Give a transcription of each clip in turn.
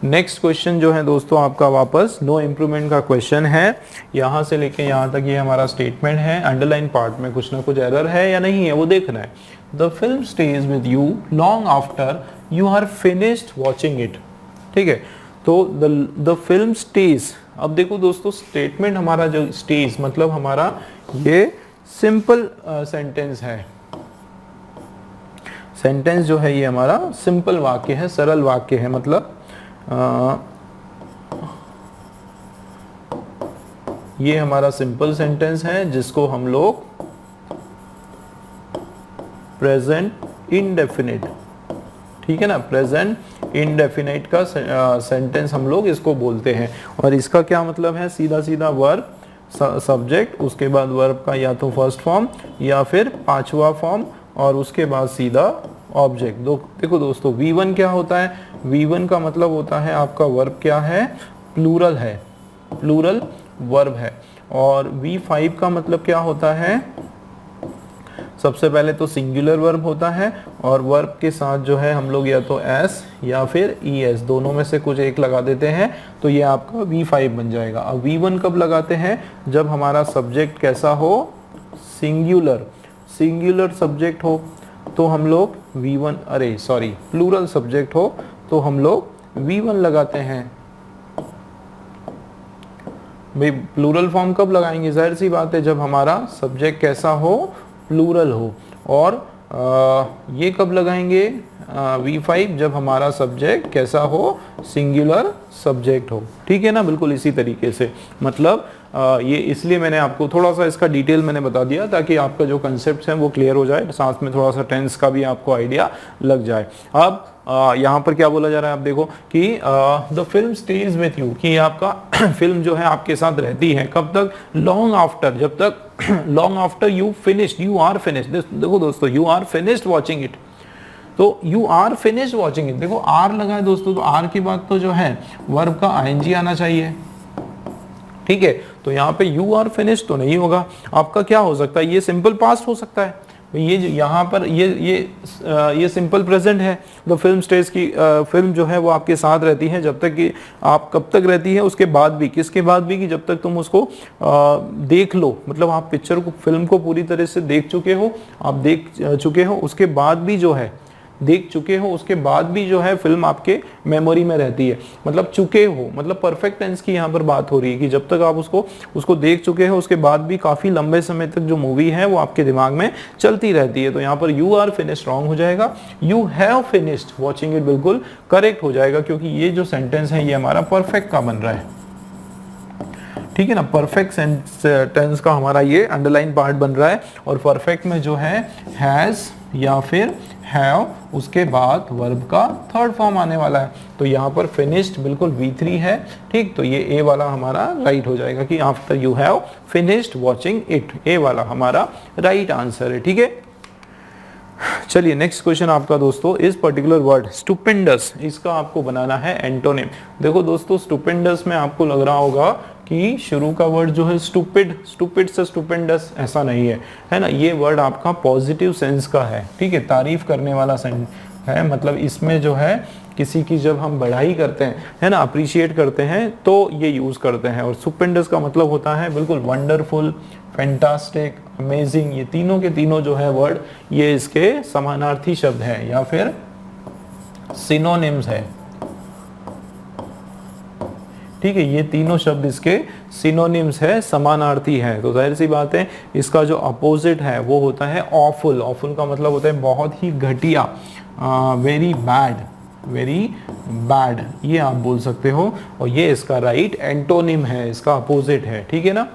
Next question जो है दोस्तों आपका वापस नो इम्प्रूवमेंट का क्वेश्चन है। यहाँ से लेके यहाँ तक ये हमारा स्टेटमेंट है। अंडरलाइन पार्ट में कुछ ना कुछ एरर है या नहीं है वो देखना है। The film stays with you long after you are finished watching it. ठीक है, तो द फिल्म स्टेज, अब देखो दोस्तों स्टेटमेंट हमारा जो स्टेज मतलब हमारा ये सिंपल सेंटेंस है। सेंटेंस जो है ये हमारा सिंपल वाक्य है, सरल वाक्य है। मतलब ये हमारा सिंपल सेंटेंस है जिसको हम लोग प्रेजेंट इंडेफिनिट, ठीक है ना, प्रेजेंट इंडेफिनिट का सेंटेंस हम लोग इसको बोलते हैं। और इसका क्या मतलब है, सीधा सीधा वर्ब सब्जेक्ट, उसके बाद वर्ब का या तो फर्स्ट फॉर्म या फिर पांचवा फॉर्म और उसके बाद सीधा ऑब्जेक्ट। देखो दोस्तों V1 क्या होता है, V1 का मतलब होता है आपका वर्ब क्या है, प्लूरल है, प्लूरल वर्ब है। और V5 का मतलब क्या होता है, सबसे पहले तो सिंगुलर वर्ब होता है और वर्ब के साथ जो है हम लोग या तो S या फिर ES दोनों में से कुछ एक लगा देते हैं तो ये आपका V5 बन जाएगा। अब V1 कब लगाते हैं, जब हमारा सब्जेक्ट कैसा हो, सिंगुलर, सिंगुलर सब्जेक्ट हो तो हम लोग V1, अरे सॉरी प्लूरल सब्जेक्ट हो तो हम लोग V1 लगाते हैं। भाई प्लूरल फॉर्म कब लगाएंगे, जाहिर सी बात है जब हमारा सब्जेक्ट कैसा हो, प्लूरल हो। और ये कब लगाएंगे V5, जब हमारा सब्जेक्ट कैसा हो, सिंगुलर सब्जेक्ट हो। ठीक है ना, बिल्कुल इसी तरीके से। मतलब ये इसलिए मैंने आपको थोड़ा सा इसका डिटेल मैंने बता दिया ताकि आपका जो कंसेप्ट है वो क्लियर हो जाए, साथ में थोड़ा सा टेंस का भी आपको आइडिया लग जाए। अब यहाँ पर क्या बोला जा रहा है, आप देखो कि the film stage with you, कि आपका फिल्म जो है आपके साथ रहती है कब तक, लॉन्ग आफ्टर, जब तक long after you finished, you are finished. देखो दोस्तों you are finished watching it, तो you are finished watching it, देखो आर लगा है दोस्तों, तो आर की बात तो जो है वर्ब का ING आना चाहिए। ठीक है, तो यहाँ पे यू आर फिनिश्ड तो नहीं होगा, आपका क्या हो सकता है, ये सिंपल पास्ट हो सकता है। ये यहाँ पर ये सिंपल प्रेजेंट है। तो फिल्म स्टेज की फिल्म जो है वो आपके साथ रहती है जब तक कि आप, कब तक रहती है, उसके बाद भी, किसके बाद भी, कि जब तक तुम उसको देख लो, मतलब आप पिक्चर को, फिल्म को पूरी तरह से देख चुके हो, आप देख चुके हो, उसके बाद भी जो है, देख चुके हो उसके बाद भी जो है फिल्म आपके मेमोरी में रहती है। मतलब चुके हो, मतलब परफेक्ट टेंस की यहाँ पर बात हो रही है कि जब तक आप उसको देख चुके हो उसके बाद भी काफी लंबे समय तक जो मूवी है वो आपके दिमाग में चलती रहती है। तो यहाँ पर यू आर फिनिश्ड रॉन्ग हो जाएगा, you have finished watching it बिल्कुल करेक्ट हो जाएगा, क्योंकि ये जो सेंटेंस है ये हमारा परफेक्ट का बन रहा है। ठीक है ना, परफेक्ट टेंस का हमारा ये अंडरलाइन पार्ट बन रहा है। और परफेक्ट में जो है हैज या फिर हैव, उसके बाद वर्ब का थर्ड फॉर्म आने वाला है। तो यहाँ पर फिनिश्ड बिल्कुल V3 है। ठीक, तो ये ए वाला हमारा राइट हो जाएगा कि after you have finished watching it, A वाला हमारा राइट आंसर है। ठीक है, चलिए नेक्स्ट क्वेश्चन आपका दोस्तों, इस पर्टिकुलर वर्ड स्टुपेंडस, इसका आपको बनाना है एंटोनिम। देखो दोस्तों स्टुपेंडस में आपको लग रहा होगा कि शुरू का वर्ड जो है स्टूपिड, स्टूपिड से स्टुपेंडस, ऐसा नहीं है ना। ये वर्ड आपका पॉजिटिव सेंस का है। ठीक है, तारीफ करने वाला सेंस है। मतलब इसमें जो है किसी की जब हम बढ़ाई करते हैं, है ना, अप्रिशिएट करते हैं तो ये यूज करते हैं। और स्टुपेंडस का मतलब होता है बिल्कुल वंडरफुल, फैंटास्टिक, अमेजिंग। ये तीनों के तीनों जो है वर्ड ये इसके समानार्थी शब्द है या फिर सिनोनिम्स है। ठीक है, ये तीनों शब्द इसके सिनोनिम्स है, समानार्थी है। तो जाहिर सी बात है इसका जो अपोजिट है वो होता है ऑफुल। ऑफुल का मतलब होता है बहुत ही घटिया, वेरी बैड, वेरी बैड, ये आप बोल सकते हो। और ये इसका राइट एंटोनिम है, इसका अपोजिट है। ठीक है ना,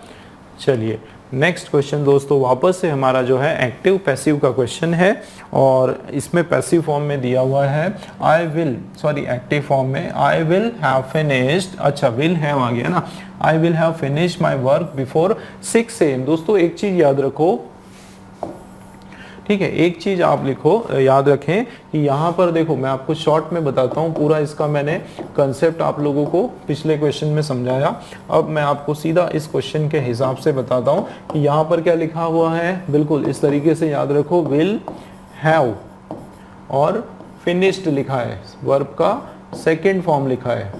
चलिए नेक्स्ट क्वेश्चन दोस्तों, वापस से हमारा जो है एक्टिव पैसिव का क्वेश्चन है। और इसमें पैसिव फॉर्म में दिया हुआ है I will, sorry active form में आई विल हैव फिनिश्ड, अच्छा विल हैव आ गया ना, I will have finished my work before 6 AM। दोस्तों एक चीज याद रखो, ठीक है, एक चीज आप लिखो, याद रखें कि यहाँ पर देखो मैं आपको शॉर्ट में बताता हूँ, पूरा इसका मैंने कंसेप्ट आप लोगों को पिछले क्वेश्चन में समझाया। अब मैं आपको सीधा इस क्वेश्चन के हिसाब से बताता हूँ कि यहाँ पर क्या लिखा हुआ है। बिल्कुल इस तरीके से याद रखो, विल हैव और फिनिश्ड लिखा है, वर्ब का सेकेंड फॉर्म लिखा है,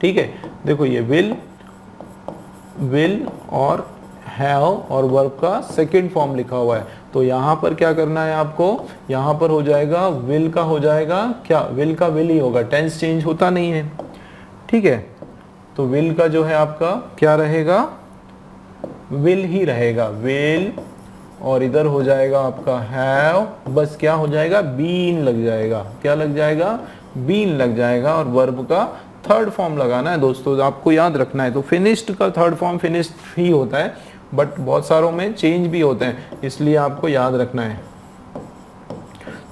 ठीक है। देखो ये विल और हैव और वर्ब का सेकेंड फॉर्म लिखा हुआ है, तो यहाँ पर क्या करना है आपको, यहाँ पर हो जाएगा विल का हो जाएगा क्या, विल का विल ही होगा, टेंस चेंज होता नहीं है, ठीक है। तो विल का जो है आपका क्या रहेगा, विल ही रहेगा, विल, और इधर हो जाएगा आपका हैव, बस क्या हो जाएगा, बीन लग जाएगा, क्या लग जाएगा, बीन लग जाएगा, और वर्ब का थर्ड फॉर्म लगाना है दोस्तों, आपको याद रखना है। तो फिनिश्ड का थर्ड फॉर्म फिनिश्ड ही होता है, बट बहुत सारों में चेंज भी होते हैं, इसलिए आपको याद रखना है।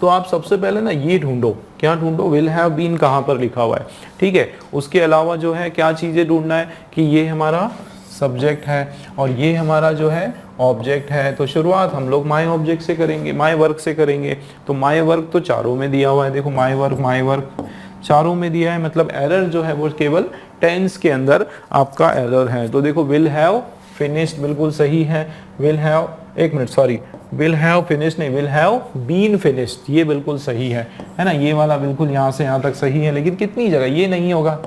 तो आप सबसे पहले ना ये ढूंढो, क्या ढूंढो, विल हैव बीन कहाँ पर लिखा हुआ है, ठीक है। उसके अलावा जो है क्या चीजें ढूंढना है कि ये हमारा सब्जेक्ट है और ये हमारा जो है ऑब्जेक्ट है। तो शुरुआत हम लोग माय ऑब्जेक्ट से करेंगे, माय वर्क से करेंगे। तो माय वर्क तो चारों में दिया हुआ है, देखो माय वर्क चारों में दिया है, मतलब एरर जो है वो केवल टेंस के अंदर आपका एरर है। तो देखो विल हैव फिनिश्ड बिल्कुल सही है, विल हैव, एक minute sorry, will have finished नहीं, विल हैव बीन फिनिश्ड, ये बिल्कुल सही है ना, ये वाला बिल्कुल यहाँ से यहाँ तक सही है। लेकिन कितनी जगह ये नहीं होगा,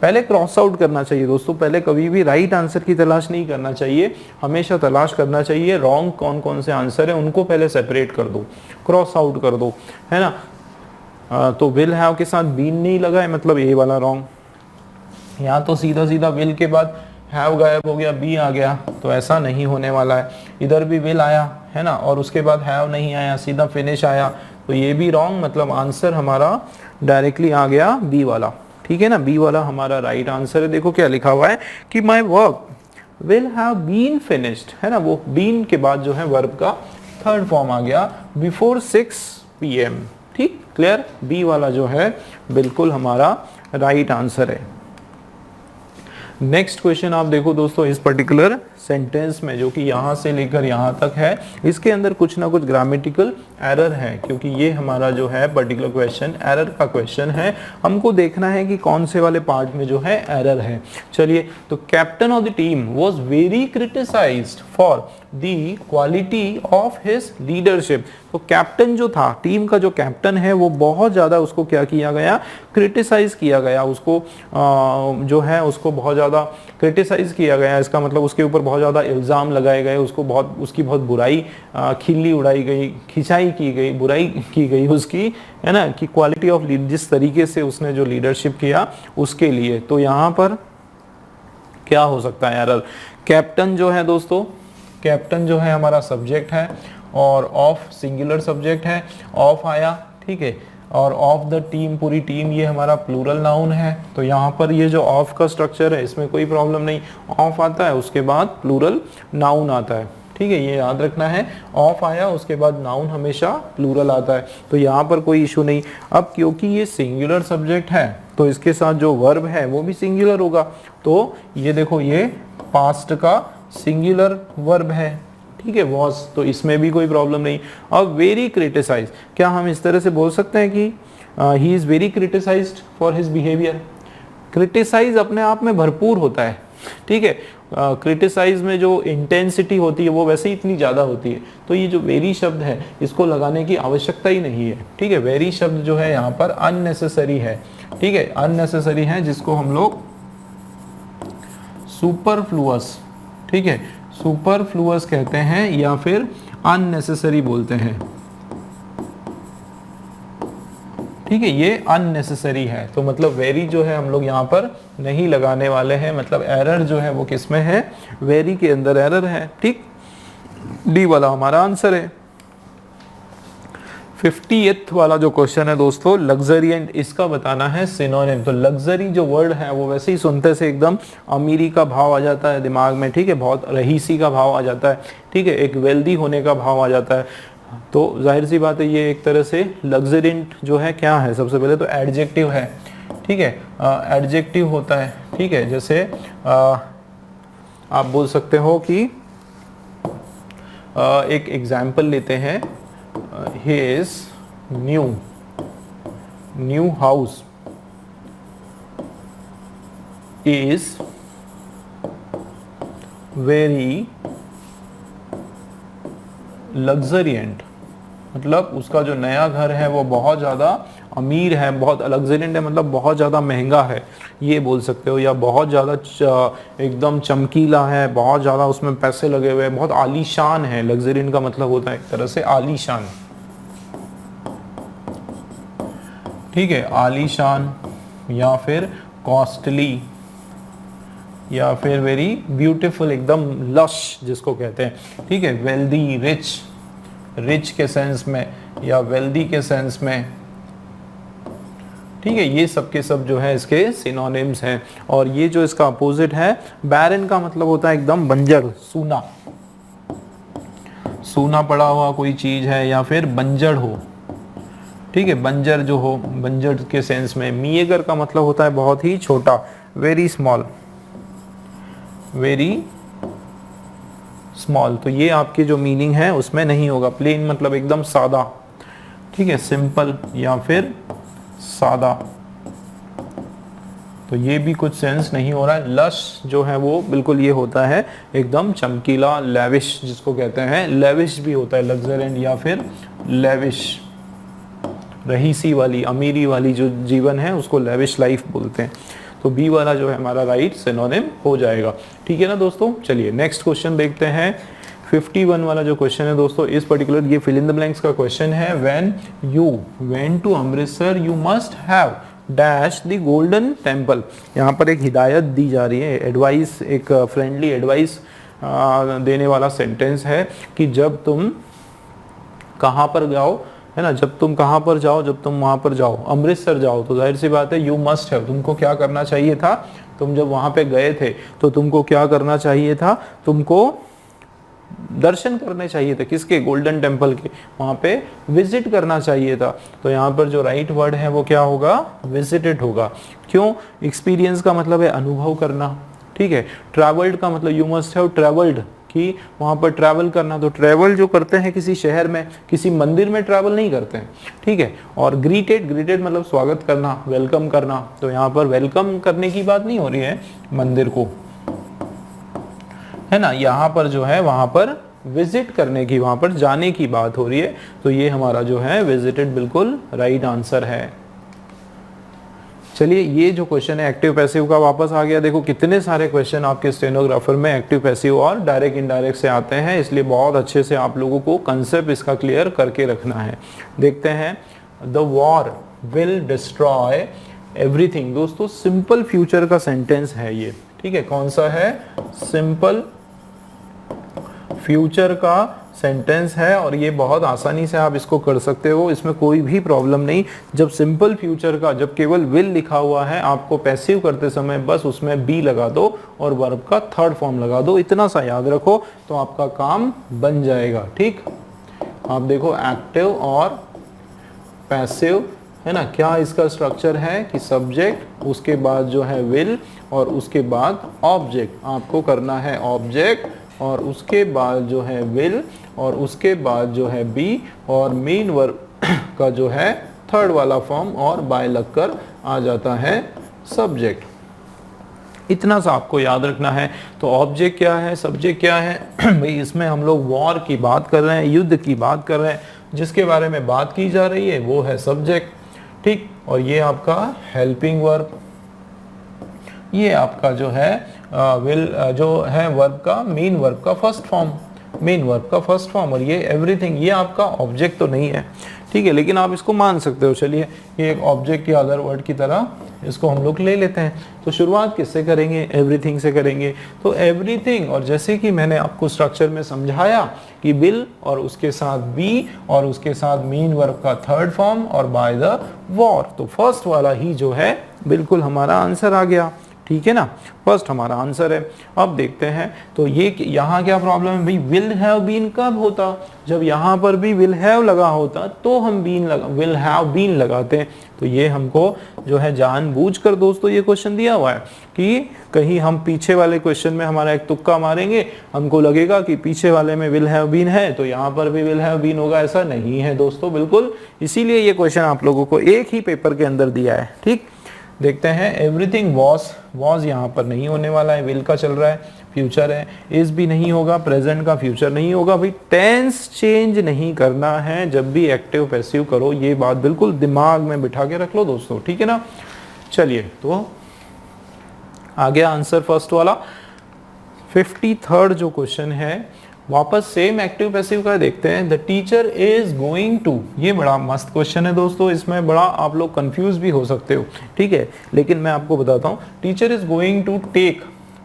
पहले क्रॉस आउट करना चाहिए दोस्तों, पहले कभी भी राइट आंसर की तलाश नहीं करना चाहिए, हमेशा तलाश करना चाहिए रॉन्ग कौन कौन से आंसर है, उनको पहले सेपरेट कर दो, क्रॉस आउट कर दो, है ना। तो विल हैव के साथ बीन नहीं लगा है, मतलब ये वाला रॉन्ग। यहाँ तो सीधा सीधा विल के बाद हैव गायब हो गया, बी आ गया, तो ऐसा नहीं होने वाला है। इधर भी विल आया है ना, और उसके बाद हैव नहीं आया, सीधा फिनिश आया, तो ये भी रॉन्ग, मतलब आंसर हमारा डायरेक्टली आ गया बी वाला, ठीक है ना। बी वाला हमारा राइट आंसर है। देखो क्या लिखा हुआ है कि my work will have been finished, है ना, वो बीन के बाद जो है वर्ब का थर्ड फॉर्म आ गया, बिफोर 6 PM, ठीक, क्लियर। बी वाला जो है बिल्कुल हमारा राइट आंसर है। नेक्स्ट क्वेश्चन आप देखो दोस्तों, इस पर्टिकुलर सेंटेंस में जो कि यहाँ से लेकर यहाँ तक है, इसके अंदर कुछ ना कुछ ग्रामेटिकल एरर है, क्योंकि ये हमारा जो है पर्टिकुलर क्वेश्चन एरर का क्वेश्चन है। हमको देखना है कि कौन से वाले पार्ट में जो है एरर है। चलिए, तो captain of the team was very criticized for the quality of his leadership. तो कैप्टन जो था, टीम का जो कैप्टन है, वो बहुत ज़्यादा उसको क्या किया गया, क्रिटिसाइज किया गया, उसको जो है उसको बहुत ज़्यादा क्रिटिसाइज किया गया। इसका मतलब उसके ऊपर बहुत ज़्यादा इल्ज़ाम लगाए गए, उसकी बहुत बुराई खिल्ली उड़ाई गई, खिंचाई की गई, बुराई की गई उसकी, है ना, कि क्वालिटी ऑफ लीड, जिस तरीके से उसने जो लीडरशिप किया उसके लिए। तो यहाँ पर क्या हो सकता है एरर, कैप्टन जो है दोस्तों, कैप्टन जो है हमारा सब्जेक्ट है और ऑफ सिंगुलर सब्जेक्ट है, ऑफ आया, ठीक है, और ऑफ द टीम, पूरी टीम, ये हमारा प्लूरल नाउन है। तो यहाँ पर ये जो ऑफ का स्ट्रक्चर है इसमें कोई प्रॉब्लम नहीं, ऑफ आता है उसके बाद प्लूरल नाउन आता है, ठीक है, ये याद रखना है। ऑफ आया उसके बाद नाउन हमेशा प्लूरल आता है, तो यहाँ पर कोई इशू नहीं। अब क्योंकि ये सिंगुलर सब्जेक्ट है तो इसके साथ जो वर्ब है वो भी सिंगुलर होगा। तो ये देखो, ये पास्ट का सिंगुलर वर्ब है, ठीक है, वॉज, तो इसमें भी कोई प्रॉब्लम नहीं। अब वेरी क्रिटिसाइज, क्या हम इस तरह से बोल सकते हैं कि he is very criticized for his behaviour. Criticize अपने आप में भरपूर होता है, ठीक है, क्रिटिसाइज में जो इंटेंसिटी होती है वो वैसे ही इतनी ज़्यादा होती है, तो ये जो वेरी शब्द है इसको लगाने की आवश्यकता ही नहीं है, ठीक है। वेरी शब्द जो है यहाँ पर अननेसेसरी है, ठीक है, अननेसेसरी है, जिसको हम लोग सुपरफ्लुअस, ठीक है, सुपरफ्लुअस कहते हैं या फिर अननेसेसरी बोलते हैं, ठीक है, ये अननेसेसरी है। तो मतलब वेरी जो है हम लोग यहाँ पर नहीं लगाने वाले हैं, मतलब एरर जो है वो किस में है, वेरी के अंदर एरर है, ठीक, डी वाला हमारा आंसर है। 50th वाला जो क्वेश्चन है दोस्तों, लग्जरी एंड इसका बताना है सिनोनिम। तो लग्जरी जो वर्ड है वो वैसे ही सुनते से एकदम अमीरी का भाव आ जाता है दिमाग में, ठीक है, बहुत रईसी का भाव आ जाता है, ठीक है, एक वेल्दी होने का भाव आ जाता है। तो जाहिर सी बात है ये एक तरह से लग्जरियंट जो है क्या है, सबसे पहले तो एडजेक्टिव है, ठीक है, एडजेक्टिव होता है, ठीक है, जैसे आप बोल सकते हो कि एक एग्जाम्पल लेते हैं, his new house is very luxuriant, मतलब उसका जो नया घर है वो बहुत ज़्यादा अमीर है, बहुत लग्जरियंट है, मतलब बहुत ज़्यादा महंगा है ये बोल सकते हो, या बहुत ज़्यादा एकदम चमकीला है, बहुत ज़्यादा उसमें पैसे लगे हुए हैं, बहुत आलीशान है। लग्जरियंट का मतलब होता है एक तरह से आलीशान, ठीक है, आलीशान या फिर कॉस्टली या फिर वेरी ब्यूटीफुल, एकदम लश जिसको कहते हैं, ठीक है, वेल्दी, रिच, रिच के सेंस में या वेल्दी के सेंस में, ठीक है, ये सब के सब जो है इसके सिनोनिम्स हैं। और ये जो इसका अपोजिट है बैरन का मतलब होता है एकदम बंजर, सूना, सूना पड़ा हुआ कोई चीज है या फिर बंजर हो, ठीक है, बंजर जो हो, बंजर के सेंस में। मीएगर का मतलब होता है बहुत ही छोटा, वेरी स्मॉल, वेरी स्मॉल। तो ये आपकी जो मीनिंग है उसमें नहीं होगा। प्लेन मतलब एकदम सादा, ठीक है, सिंपल या फिर सादा, तो ये भी कुछ सेंस नहीं हो रहा है। लश जो है वो बिल्कुल ये होता है एकदम चमकीला, लेविश जिसको कहते हैं, लेविश भी होता है लग्जरियंट या फिर लेविश, रहीसी वाली, अमीरी वाली जो जीवन है उसको लेविश लाइफ बोलते हैं। तो बी वाला जो है हमारा राइट सिनोनिम हो जाएगा, ठीक है ना दोस्तों। चलिए नेक्स्ट क्वेश्चन देखते हैं। 51 वाला जो क्वेश्चन है दोस्तों, इस पर्टिकुलर ये फिल इन द ब्लैंक्स का क्वेश्चन है। When you went to Amritsar you must have dash the golden temple. यहाँ पर एक हिदायत दी जा रही है, एडवाइस, एक फ्रेंडली एडवाइस देने वाला सेंटेंस है कि जब तुम कहाँ पर जाओ, है ना, जब तुम कहाँ पर जाओ, जब तुम वहाँ पर जाओ, अमृतसर जाओ, तो जाहिर सी बात है यू मस्ट हैव, तुमको क्या करना चाहिए था, तुम जब वहाँ पे गए थे तो तुमको क्या करना चाहिए था, तुमको दर्शन करने चाहिए थे, किसके, गोल्डन टेम्पल के, वहाँ पे विजिट करना चाहिए था। तो यहाँ पर जो राइट वर्ड है वो क्या होगा, विजिटेड होगा। क्यों, एक्सपीरियंस का मतलब है अनुभव करना, ठीक है, ट्रैवल्ड का मतलब यू मस्ट हैव ट्रैवल्ड, कि वहाँ पर ट्रैवल करना, तो ट्रैवल जो करते हैं किसी शहर में, किसी मंदिर में ट्रैवल नहीं करते हैं, ठीक है। और ग्रीटेड, ग्रीटेड मतलब स्वागत करना, वेलकम करना, तो यहाँ पर वेलकम करने की बात नहीं हो रही है मंदिर को, है ना, यहाँ पर जो है वहाँ पर विजिट करने की, वहाँ पर जाने की बात हो रही है। तो ये हमारा जो है विजिटेड बिल्कुल राइट आंसर है। चलिए ये जो क्वेश्चन है एक्टिव पैसिव का वापस आ गया। देखो कितने सारे क्वेश्चन आपके स्टेनोग्राफर में एक्टिव पैसिव और डायरेक्ट इनडायरेक्ट से आते हैं, इसलिए बहुत अच्छे से आप लोगों को कंसेप्ट इसका क्लियर करके रखना है। देखते हैं, the war will destroy everything. दोस्तों सिंपल फ्यूचर का सेंटेंस है ये, ठीक है, कौन सा है, सिंपल फ्यूचर का सेंटेंस है और ये बहुत आसानी से आप इसको कर सकते हो, इसमें कोई भी प्रॉब्लम नहीं। जब सिंपल फ्यूचर का, जब केवल विल लिखा हुआ है, आपको पैसिव करते समय बस उसमें बी लगा दो और वर्ब का थर्ड फॉर्म लगा दो, इतना सा याद रखो तो आपका काम बन जाएगा, ठीक। आप देखो एक्टिव और पैसिव, है ना, क्या इसका स्ट्रक्चर है कि सब्जेक्ट, उसके बाद जो है विल और उसके बाद ऑब्जेक्ट, आपको करना है ऑब्जेक्ट और उसके बाद जो है विल और उसके बाद जो है बी और मेन वर्ब का जो है थर्ड वाला फॉर्म और बाय लगकर आ जाता है सब्जेक्ट। इतना सा आपको याद रखना है। तो ऑब्जेक्ट क्या है, सब्जेक्ट क्या है भाई, इसमें हम लोग वॉर की बात कर रहे हैं, युद्ध की बात कर रहे हैं, जिसके बारे में बात की जा रही है वो है सब्जेक्ट, ठीक। और ये आपका हेल्पिंग वर्ब, ये आपका जो है विल जो है वर्ब का, मेन वर्ब का फर्स्ट फॉर्म, मेन वर्ब का फर्स्ट फॉर्म, और ये एवरीथिंग, ये आपका ऑब्जेक्ट तो नहीं है, ठीक है, लेकिन आप इसको मान सकते हो। चलिए ये एक ऑब्जेक्ट या अदर वर्ड की तरह इसको हम लोग ले लेते हैं। तो शुरुआत किससे करेंगे, एवरीथिंग से करेंगे। तो एवरीथिंग, और जैसे कि मैंने आपको स्ट्रक्चर में समझाया कि विल और उसके साथ बी और उसके साथ मेन वर्ब का थर्ड फॉर्म और बाय द वॉर, तो फर्स्ट वाला ही जो है बिल्कुल हमारा आंसर आ गया, ठीक है ना, फर्स्ट हमारा आंसर है। अब देखते हैं, तो ये यहाँ क्या प्रॉब्लम है भाई, विल हैव बीन कब होता, जब यहाँ पर भी विल हैव लगा होता तो हम विल हैव बीन लगाते हैं। तो ये हमको जो है जानबूझकर दोस्तों ये क्वेश्चन दिया हुआ है कि कहीं हम पीछे वाले क्वेश्चन में हमारा एक तुक्का मारेंगे, हमको लगेगा कि पीछे वाले में विल हैव बीन है तो यहाँ पर भी विल हैव बीन होगा, ऐसा नहीं है दोस्तों बिल्कुल। इसीलिए ये क्वेश्चन आप लोगों को एक ही पेपर के अंदर दिया है, ठीक। देखते हैं, एवरीथिंग वॉज यहाँ पर नहीं होने वाला है, विल का चल रहा है। फ्यूचर है, इज भी नहीं होगा, प्रेजेंट का फ्यूचर नहीं होगा। भाई टेंस चेंज नहीं करना है जब भी एक्टिव पैसिव करो, ये बात बिल्कुल दिमाग में बिठा के रख लो दोस्तों, ठीक है ना। चलिए तो आ गया आंसर फर्स्ट वाला। 53rd जो क्वेश्चन है वापस सेम एक्टिव पैसिव का देखते हैं। The teacher is going to, ये बड़ा मस्त क्वेश्चन है दोस्तों, इसमें बड़ा आप लोग कंफ्यूज भी हो सकते हो, ठीक है, लेकिन मैं आपको बताता हूँ। Teacher is going to take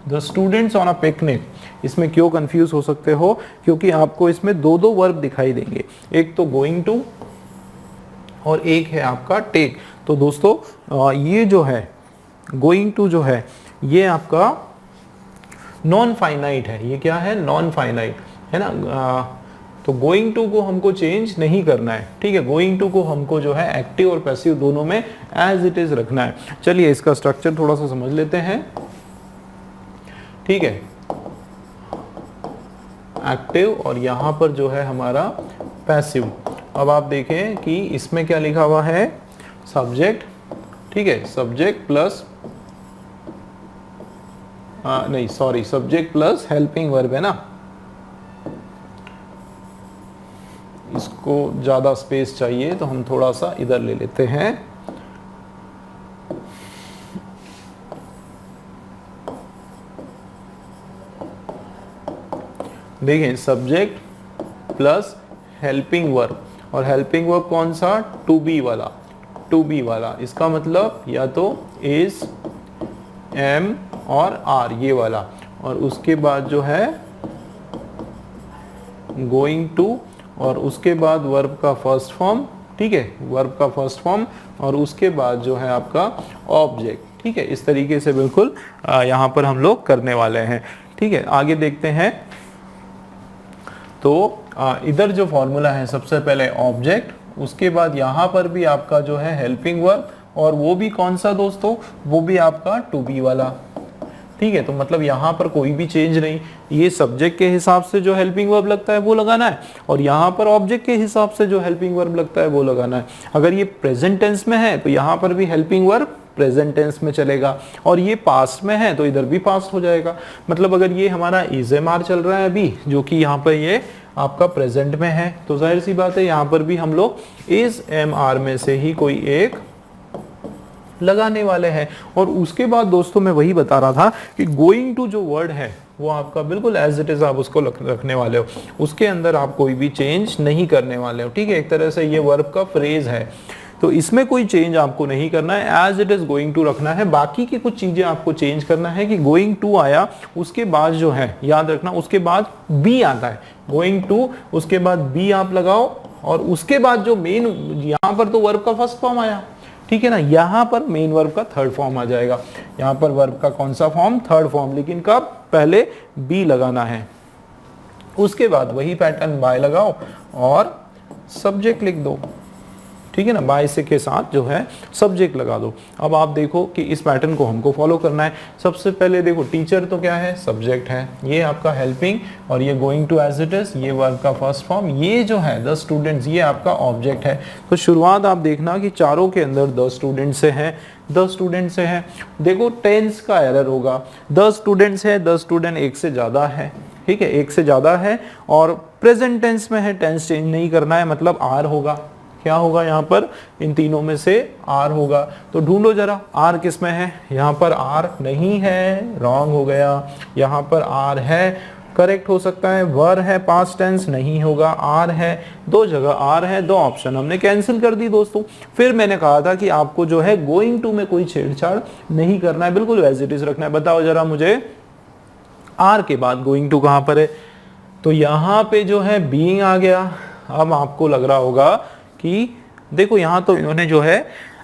the students on a picnic, इसमें क्यों कंफ्यूज हो सकते हो, क्योंकि आपको इसमें दो दो वर्ब दिखाई देंगे, एक तो गोइंग टू और एक है आपका टेक। तो दोस्तों ये जो है गोइंग टू जो है ये आपका नॉन फाइनाइट है, ये क्या है, नॉन फाइनाइट है ना। तो गोइंग टू को हमको चेंज नहीं करना है, ठीक है, गोइंग टू को हमको जो है एक्टिव और पैसिव दोनों में एज इट इज रखना है। चलिए इसका स्ट्रक्चर थोड़ा सा समझ लेते हैं, ठीक है, एक्टिव और यहां पर जो है हमारा पैसिव। अब आप देखें कि इसमें क्या लिखा हुआ है, सब्जेक्ट, ठीक है, सब्जेक्ट प्लस नहीं sorry, subject plus helping verb है ना, इसको ज्यादा स्पेस चाहिए तो हम थोड़ा सा इधर ले लेते हैं। देखें सब्जेक्ट प्लस हेल्पिंग वर्ब, और हेल्पिंग वर्ब कौन सा, टू बी वाला, टू बी वाला, इसका मतलब या तो इज, एम और आर, ये वाला, और उसके बाद जो है गोइंग टू, और उसके बाद वर्ब का फर्स्ट फॉर्म, ठीक है, वर्ब का फर्स्ट फॉर्म, और उसके बाद जो है आपका ऑब्जेक्ट, ठीक है, इस तरीके से बिल्कुल यहाँ पर हम लोग करने वाले हैं, ठीक है। आगे देखते हैं, तो इधर जो फॉर्मूला है सबसे पहले ऑब्जेक्ट, उसके बाद यहाँ पर भी आपका जो है हेल्पिंग वर्ब, और वो भी कौन सा दोस्तों, वो भी आपका टू बी वाला, ठीक है। तो मतलब यहाँ पर कोई भी चेंज नहीं, ये सब्जेक्ट के हिसाब से जो हेल्पिंग वर्ब लगता है वो लगाना है, और यहाँ पर ऑब्जेक्ट के हिसाब से जो हेल्पिंग वर्ब लगता है वो लगाना है। अगर ये प्रेजेंट टेंस में है तो यहाँ पर भी हेल्पिंग वर्ब प्रेजेंट टेंस में चलेगा, और ये पास्ट में है तो इधर भी पास्ट हो जाएगा। मतलब अगर ये हमारा इज एम आर चल रहा है अभी, जो कि यहाँ पर ये आपका प्रेजेंट में है, तो जाहिर सी बात है यहाँ पर भी हम लोग इज एम आर में से ही कोई एक लगाने वाले हैं। और उसके बाद दोस्तों मैं वही बता रहा था कि गोइंग टू जो वर्ड है वो आपका बिल्कुल एज इट इज आप उसको रखने वाले हो, उसके अंदर आप कोई भी चेंज नहीं करने वाले हो, ठीक है। एक तरह से ये वर्ब का फ्रेज है, तो इसमें कोई चेंज आपको नहीं करना है, as it is going to रखना है। बाकी की कुछ चीजें आपको चेंज करना है कि गोइंग टू आया, उसके बाद जो है याद रखना, उसके बाद बी आता है, गोइंग टू उसके बाद बी आप लगाओ, और उसके बाद जो मेन, यहाँ पर तो वर्ब का फर्स्ट फॉर्म आया, ठीक है ना, यहाँ पर मेन वर्ब का थर्ड फॉर्म आ जाएगा। यहाँ पर वर्ब का कौन सा फॉर्म, थर्ड फॉर्म, लेकिन कब, पहले बी लगाना है, उसके बाद वही पैटर्न बाय लगाओ और सब्जेक्ट लिख दो, ठीक है ना, बाय से के साथ जो है सब्जेक्ट लगा दो। अब आप देखो कि इस पैटर्न को हमको फॉलो करना है। सबसे पहले देखो टीचर तो क्या है, सब्जेक्ट है, ये आपका हेल्पिंग, और ये going to as it is, ये वर्ब का फर्स्ट फॉर्म, ये जो है द स्टूडेंट्स, ये आपका ऑब्जेक्ट है। तो शुरुआत आप देखना कि चारों के अंदर द स्टूडेंट से है, द स्टूडेंट से है। देखो टेंस का एरर होगा, द स्टूडेंट्स है, द स्टूडेंट एक से ज्यादा है, ठीक है, एक से ज्यादा है, और प्रेजेंट टेंस में है, टेंस चेंज नहीं करना है, मतलब आर होगा। क्या होगा यहाँ पर, इन तीनों में से आर होगा। तो ढूंढो जरा आर किस में है, यहाँ पर आर नहीं है, रॉन्ग हो गया, यहाँ पर आर है, करेक्ट हो सकता है, वर है, पास्ट टेंस नहीं होगा, आर है, दो जगह आर है, दो ऑप्शन हमने कैंसिल कर दी दोस्तों। फिर मैंने कहा था कि आपको जो है गोइंग टू में कोई छेड़छाड़ नहीं करना है, बिल्कुल एज इट इज रखना है। बताओ जरा मुझे, आर के बाद गोइंग टू कहाँ पर है, तो यहाँ पे जो है बीइंग आ गया। अब आपको लग रहा होगा कि देखो यहाँ तो इन्होंने जो है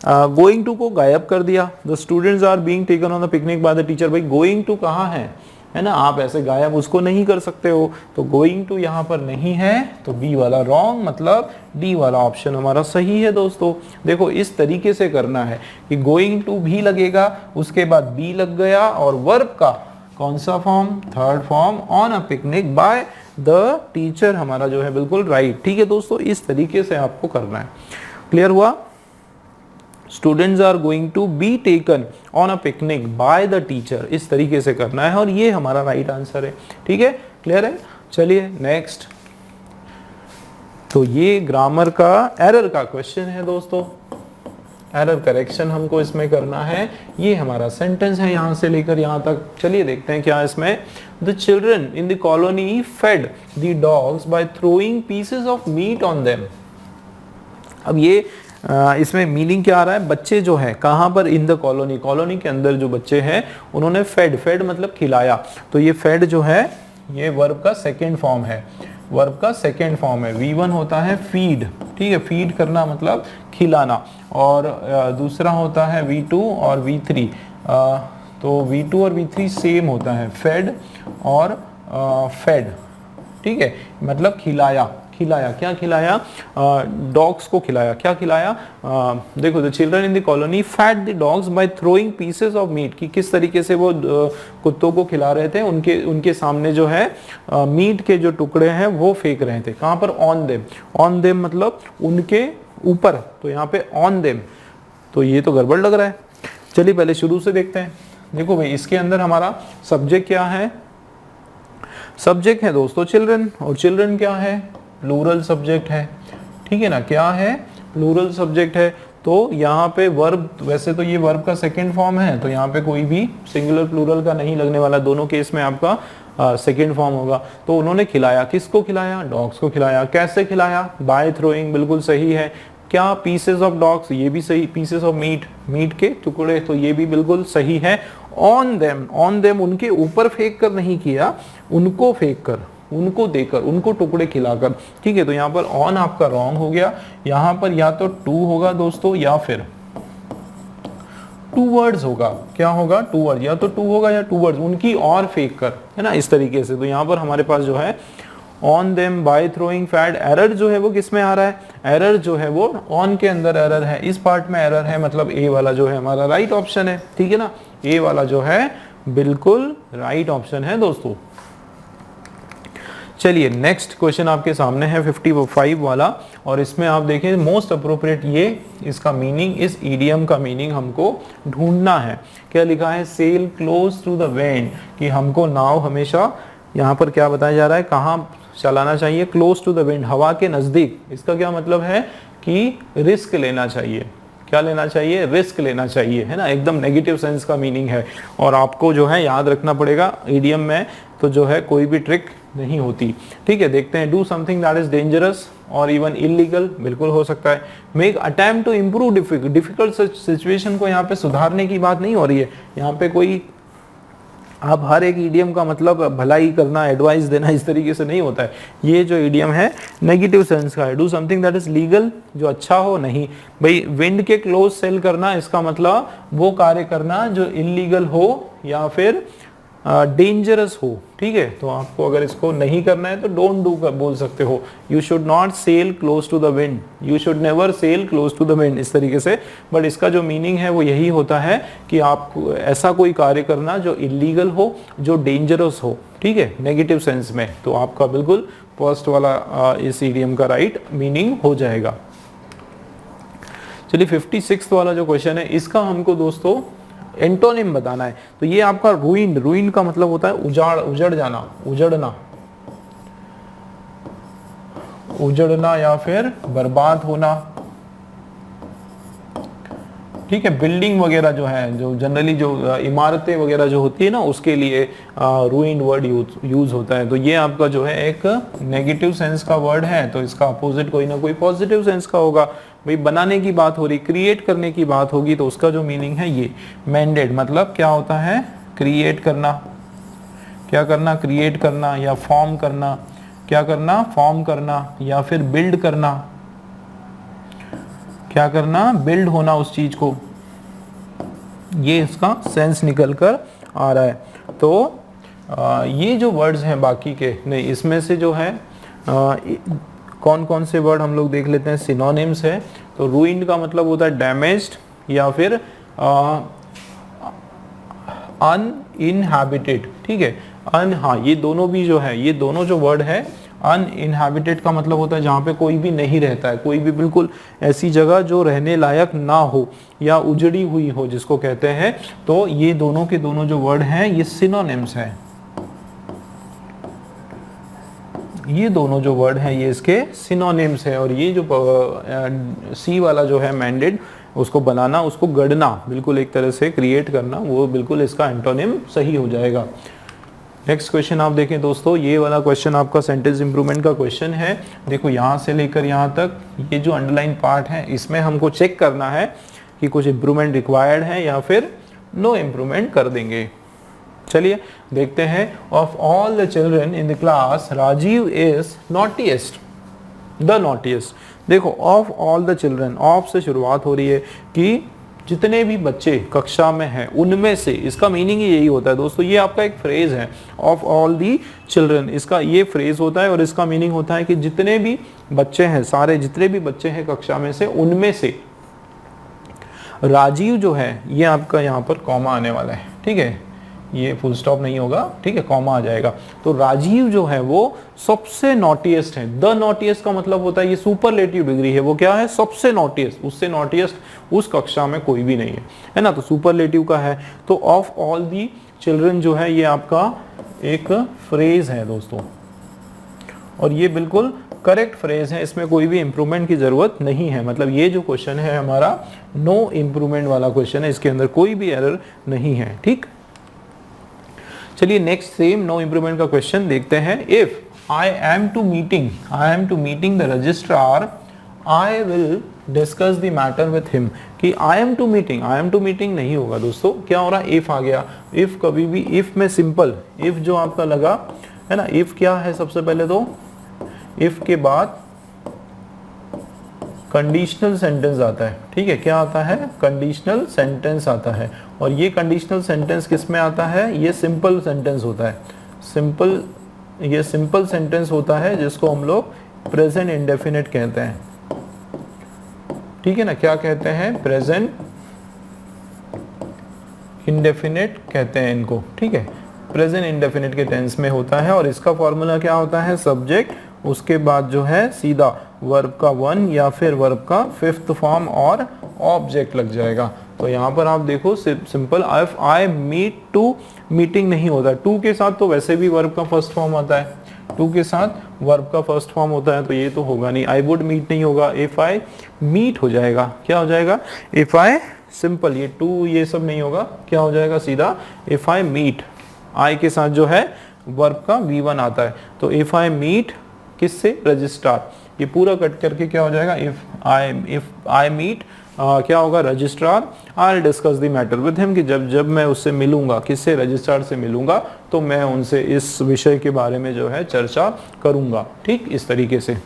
गोइंग टू को गायब कर दिया, the students are being taken on the picnic by the teacher. भाई गोइंग टू कहाँ है ना, आप ऐसे गायब उसको नहीं कर सकते हो, तो गोइंग टू यहाँ पर नहीं है, तो बी वाला रॉन्ग, मतलब डी वाला ऑप्शन हमारा सही है दोस्तों। देखो इस तरीके से करना है कि गोइंग टू भी लगेगा, उसके बाद बी लग गया, और वर्ब का कौन सा form, third form, on a picnic by the teacher हमारा जो है बिल्कुल राइट, ठीक है दोस्तों। इस तरीके से आपको करना है, क्लियर हुआ। Students are going to be taken on a picnic by the teacher, इस तरीके से करना है और ये हमारा राइट आंसर है। ठीक है, क्लियर है। चलिए नेक्स्ट, तो ये ग्रामर का एरर का क्वेश्चन है दोस्तों, एरर करेक्शन हमको इसमें करना है। ये हमारा सेंटेंस है यहां से लेकर यहां तक। चलिए देखते हैं क्या इसमें। The children in the colony fed the dogs by throwing pieces of meat on them. अब ये इसमें मीनिंग क्या आ रहा है, बच्चे जो है कहां पर, इन द कॉलोनी, कॉलोनी के अंदर जो बच्चे हैं उन्होंने फेड, फेड मतलब खिलाया। तो ये फेड जो है ये वर्ब का सेकेंड फॉर्म है, वर्ब का सेकेंड फॉर्म है। V1 होता है फीड, ठीक है, फीड करना मतलब खिलाना, और दूसरा होता है V2 और V3। तो V2 और V3 सेम होता है, फेड और फेड, ठीक है, मतलब खिलाया, खिलाया, क्या खिलाया, डॉग्स को खिलाया, क्या खिलाया। देखो, the children in the colony fed the dogs by throwing pieces of meat, कि किस तरीके से वो कुत्तों को खिला रहे थे, उनके सामने जो है मीट के जो टुकड़े हैं वो फेंक रहे थे। कहाँ पर, ऑन देम, ऑन देम मतलब उनके ऊपर, तो यहाँ पे ऑन देम, तो ये तो गड़बड़ लग रहा है। चलिए पहले शुरू से देखते हैं। देखो भाई, इसके अंदर हमारा सब्जेक्ट क्या है, सब्जेक्ट है दोस्तों चिल्ड्रन, और चिल्ड्रन क्या है, प्लूरल सब्जेक्ट है, ठीक है ना, क्या है, प्लूरल सब्जेक्ट है। तो यहाँ पे वर्ब, वैसे तो ये वर्ब का सेकंड फॉर्म है, तो यहाँ पे कोई भी सिंगुलर प्लूरल का नहीं लगने वाला, दोनों केस में आपका सेकंड फॉर्म होगा। तो उन्होंने खिलाया, किसको खिलाया, डॉग्स को खिलाया। कैसे खिलाया, बाय थ्रोइंग, बिल्कुल सही है। क्या, पीसेस ऑफ डॉग्स, ये भी सही, पीसेस ऑफ मीट, मीट के टुकड़े, तो ये भी बिल्कुल सही है। ऑन देम, ऑन देम उनके ऊपर फेंक कर नहीं किया, उनको फेंक कर, उनको देकर, उनको टुकड़े खिलाकर, ठीक है। तो यहाँ पर ऑन आपका रॉन्ग हो गया, यहाँ पर या तो टू होगा दोस्तों या फिर टू वर्ड्स होगा। क्या होगा, टू वर्ड, या तो टू होगा या टू वर्ड्स, उनकी और फेंक कर, है ना, इस तरीके से। तो यहाँ पर हमारे पास जो है on them by throwing fed, error जो है वो किस में आ रहा है, एरर जो है वो ऑन के अंदर एरर है, इस पार्ट में एरर है, मतलब ए वाला जो है हमारा राइट ऑप्शन है, ठीक है ना, ए वाला जो है बिल्कुल राइट ऑप्शन है दोस्तों। चलिए नेक्स्ट क्वेश्चन आपके सामने है 55 वाला, और इसमें आप देखें मोस्ट अप्रोप्रिएट, ये इसका मीनिंग, इस ईडियम का मीनिंग हमको ढूंढना है। क्या लिखा है, sail close to the wind, कि हमको नाव हमेशा, यहाँ पर क्या बताया जा रहा है, कहाँ चलाना चाहिए, क्लोज टू द विंड, हवा के नजदीक। इसका क्या मतलब है कि रिस्क लेना चाहिए, क्या लेना चाहिए, रिस्क लेना चाहिए, है ना, एकदम नेगेटिव सेंस का मीनिंग है। और आपको जो है याद रखना पड़ेगा, ईडियम में तो जो है कोई भी ट्रिक नहीं होती, ठीक है। देखते हैं, do something that is dangerous और इवन इलीगल, बिल्कुल हो सकता है। Make attempt to improve difficult situation को यहाँ पे सुधारने की बात नहीं हो रही है, यहाँ पे कोई, आप हर एक ईडियम का मतलब भलाई करना, एडवाइस देना, इस तरीके से नहीं होता है। ये जो ईडियम है नेगेटिव सेंस का है। Do something that is legal, जो अच्छा हो, नहीं भाई, विंड के क्लोज सेल करना, इसका मतलब वो कार्य करना जो इलीगल हो या फिर डेंजरस हो, ठीक है। तो आपको अगर इसको नहीं करना है तो डोंट डू बोल सकते हो, you should not sail close to the wind, you should never sail close to the wind, इस तरीके से। बट इसका जो मीनिंग है वो यही होता है कि आप ऐसा कोई कार्य करना जो इलीगल हो, जो डेंजरस हो, ठीक है, नेगेटिव सेंस में। तो आपका बिल्कुल फर्स्ट वाला इस ईडियम का राइट मीनिंग हो जाएगा। चलिए 56 वाला जो क्वेश्चन है, इसका हमको दोस्तों एंटोनिम बताना है। तो ये आपका रूइंड, रूइंड का मतलब होता है उजाड़, उजड़ जाना, उजड़ना, उजड़ना या फिर बर्बाद होना, ठीक है। बिल्डिंग वगैरह जो है, जो जनरली जो इमारतें वगैरह जो होती है ना, उसके लिए रूइंड वर्ड यूज होता है। तो ये आपका जो है एक नेगेटिव सेंस का वर्ड है, तो इसका अपोजिट कोई ना कोई पॉजिटिव सेंस का होगा। भाई बनाने की बात हो रही, क्रिएट करने की बात होगी, तो उसका जो मीनिंग है ये मेंडेड, मतलब क्या होता है, क्रिएट करना, क्या करना, क्रिएट करना या फॉर्म करना, क्या करना, फॉर्म करना या फिर बिल्ड करना, क्या करना, बिल्ड होना उस चीज को, ये इसका सेंस निकल कर आ रहा है। तो ये जो वर्ड्स हैं बाकी के, नहीं इसमें से जो है कौन कौन से वर्ड हम लोग देख लेते हैं, सिनोनिम्स है। तो रूइंड का मतलब होता है डैमेज्ड या फिर अनइनहैबिटेड, ठीक है, हाँ, ये दोनों भी जो है, ये दोनों जो वर्ड है अनइनहैबिटेड का मतलब होता है जहाँ पे कोई भी नहीं रहता है, कोई भी बिल्कुल ऐसी जगह जो रहने लायक ना हो या उजड़ी हुई हो जिसको कहते हैं। तो ये दोनों के दोनों जो वर्ड हैं ये सिनोनिम्स हैं, ये दोनों जो वर्ड हैं ये इसके सिनोनिम्स है। और ये जो सी वाला जो है मैंडेड, उसको बनाना, उसको गढ़ना, बिल्कुल एक तरह से क्रिएट करना, वो बिल्कुल इसका एंटोनिम सही हो जाएगा। नेक्स्ट क्वेश्चन आप देखें दोस्तों, ये वाला क्वेश्चन आपका सेंटेंस इंप्रूवमेंट का क्वेश्चन है। देखो यहाँ से लेकर यहाँ तक ये जो अंडरलाइन पार्ट है इसमें हमको चेक करना है कि कुछ इंप्रूवमेंट रिक्वायर्ड है या फिर नो इंप्रूवमेंट कर देंगे। चलिए देखते हैं। Of all the children in the class Rajiv is naughtiest, the naughtiest. देखो of all the children, of से शुरुआत हो रही है कि जितने भी बच्चे कक्षा में हैं उनमें से, इसका मीनिंग ही यही होता है दोस्तों। ये आपका एक फ्रेज है, ऑफ ऑल दी चिल्ड्रन, इसका ये फ्रेज होता है और इसका मीनिंग होता है कि जितने भी बच्चे हैं, सारे जितने भी बच्चे हैं कक्षा में से, उनमें से राजीव जो है, ये आपका यहाँ पर कॉमा आने वाला है, ठीक है, ये फुल स्टॉप नहीं होगा, ठीक है, कॉमा आ जाएगा। तो राजीव जो है वो सबसे नॉटीएस्ट है। द नॉटीएस्ट का मतलब होता है, ये सुपरलेटिव डिग्री है, वो क्या है, सबसे नॉटीएस्ट, उससे नॉटीएस्ट उस कक्षा में कोई भी नहीं है ना, तो सुपरलेटिव का है। तो ऑफ ऑल दी चिल्ड्रन जो है ये आपका एक फ्रेज है दोस्तों, और ये बिल्कुल करेक्ट फ्रेज है, इसमें कोई भी इंप्रूवमेंट की जरूरत नहीं है। मतलब ये जो क्वेश्चन है हमारा नो इंप्रूवमेंट वाला क्वेश्चन है, इसके अंदर कोई भी एरर नहीं है, ठीक। चलिए नेक्स्ट सेम नो इंप्रूवमेंट का क्वेश्चन देखते हैं। If I am to meeting the registrar, I will discuss the matter with him. कि आई एम टू मीटिंग नहीं होगा दोस्तों, क्या हो रहा है, इफ आ गया। इफ कभी भी, इफ में सिंपल, इफ जो आपका लगा है ना, इफ क्या है, सबसे पहले तो इफ के बाद कंडीशनल सेंटेंस आता है, ठीक है, क्या आता है, कंडीशनल सेंटेंस आता है। और ये कंडीशनल सेंटेंस किस में आता है, ये सिंपल सेंटेंस होता है, ये सिंपल सेंटेंस होता है जिसको हम लोग प्रेजेंट इंडेफिनिट कहते हैं, ठीक है ना, क्या कहते हैं, प्रेजेंट इंडेफिनिट कहते हैं इनको, ठीक है, प्रेजेंट इंडेफिनिट के टेंस में होता है। और इसका फॉर्मूला क्या होता है, सब्जेक्ट, उसके बाद जो है सीधा वर्ब का 1 या फिर वर्ब का 5th फॉर्म और ऑब्जेक्ट लग जाएगा। तो यहाँ पर आप देखो simple, if I meet to, meeting नहीं होता, टू के साथ तो वैसे भी वर्ब का फर्स्ट फॉर्म आता है, टू के साथ वर्ब का फर्स्ट फॉर्म होता है, तो ये तो होगा नहीं। आई वुड मीट नहीं होगा, इफ आई मीट हो जाएगा, क्या हो जाएगा, इफ आई, सिंपल, ये टू ये सब नहीं होगा, क्या हो जाएगा सीधा, इफ आई मीट, आई के साथ जो है वर्ब का V1 आता है, तो इफ आई मीट किससे, रजिस्ट्रार, ये पूरा कट करके क्या हो जाएगा, इफ आई मीट क्या होगा, registrar, I discuss the matter with him, कि जब मैं उससे मिलूंगा, किससे, रजिस्ट्रार से मिलूंगा, तो मैं उनसे इस विषय के बारे में जो है चर्चा करूंगा, ठीक, इस तरीके से।